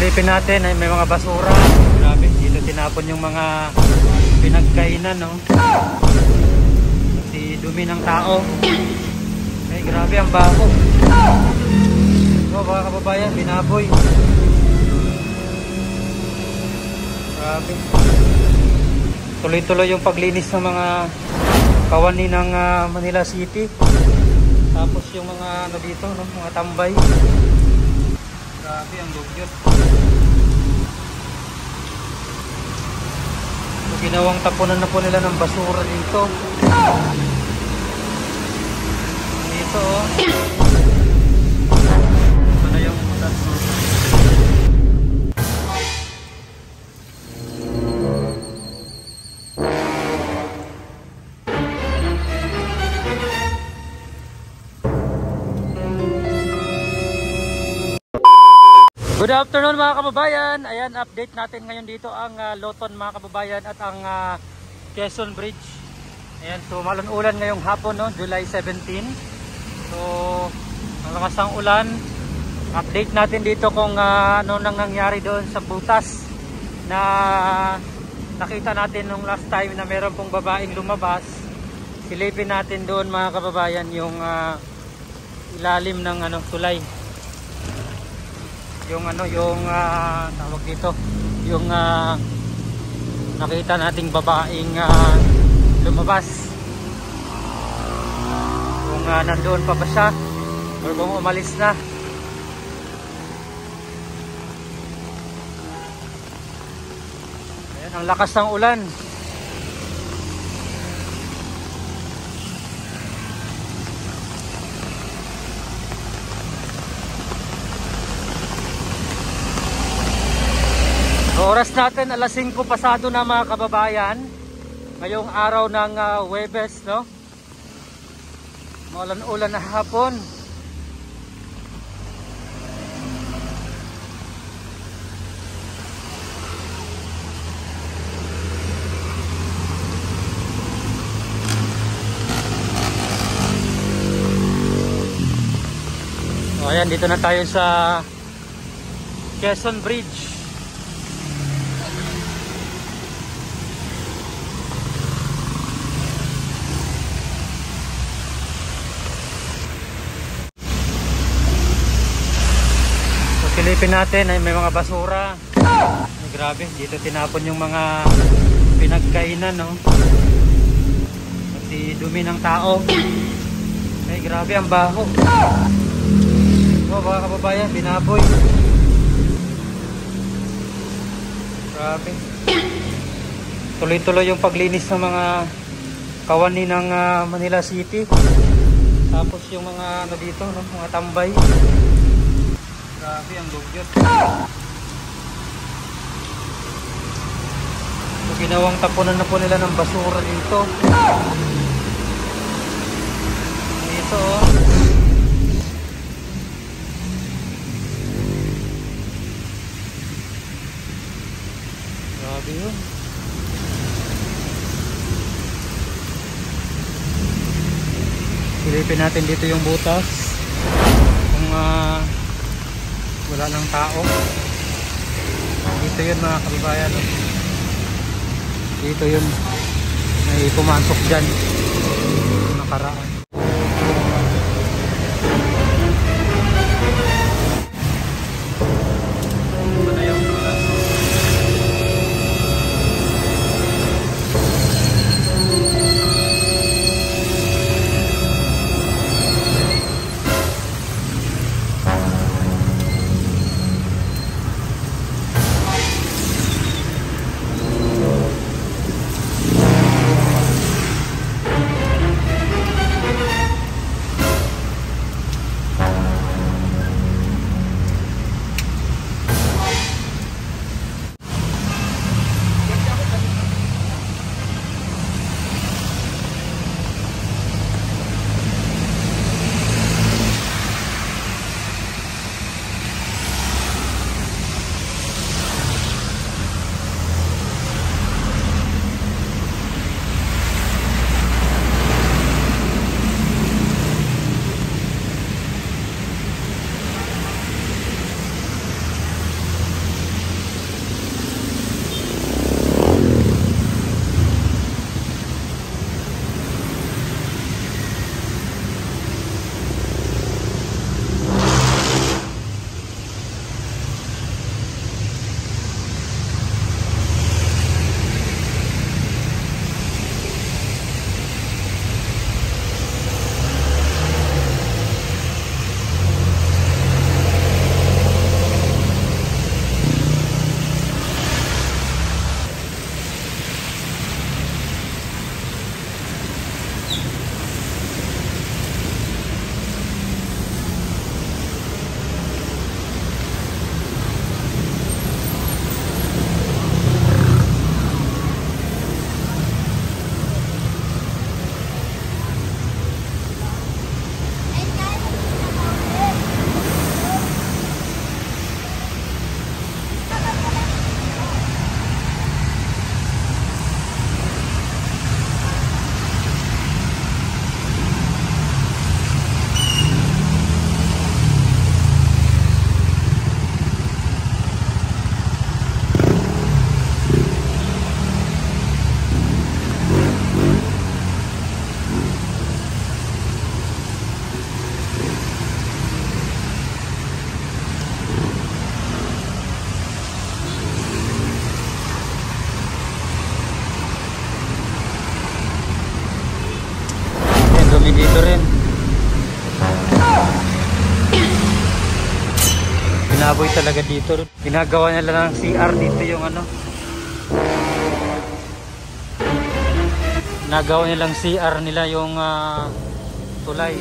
Silipin natin ay may mga basura. Grabe, dito tinapon yung mga pinagkainan, no? Kasi dumi ng tao. Ay, grabe ang baho. Oh, mga kababayan, binaboy. Grabe. Tuloy-tuloy yung paglinis ng mga kawani ng Manila City. Tapos yung mga ano dito, no? Mga tambay. Grabe ang dugyot. So, ginawang tapunan na po nila ng basura dito. Dito, oh. Ito na yung ulan. Good afternoon mga kababayan. Ayan, update natin ngayon dito ang Loton mga kababayan at ang Quezon Bridge. Ayan, so malan-ulan ngayong hapon, no? July 17. So malakas ang ulan. Update natin dito kung ano nang nangyari doon sa butas na nakita natin nung last time na meron pong babaeng lumabas. Silipin natin doon mga kababayan yung ilalim ng tulay. Yung tawag dito, yung nakita nating babaeng lumabas, kung nandoon pa ba siya or kung umalis na. Ayan, ang lakas ng ulan. Oras natin alas 5 pasado na mga kababayan. Ngayong araw ng Huwebes, no? Maulan-ulan na hapon. So, ayan, dito na tayo sa Quezon Bridge. Silipin natin ay may mga basura. Ay, grabe, dito tinapon yung mga pinagkainan, no? Kasi dumi ng tao. Ay, grabe ang baho. Oh, mga kababayan, binaboy. Grabe. Tuloy-tuloy yung paglinis ng mga kawani ng Manila City. Tapos yung mga ano dito, no? Mga tambay. Grabe ang dugyot. So, ginawang tapunan na po nila ng basura dito. Dito, oh. Grabe yun. Silipin natin dito yung butas. Kung wala ng tao. Dito yun mga kababayan, no? Dito yun. May pumasok dyan nakaraan. Ito na yung butas. baboy talaga dito. Ginagawa nila ng CR dito yung ano. Ginagawa nilang CR nila yung tulay.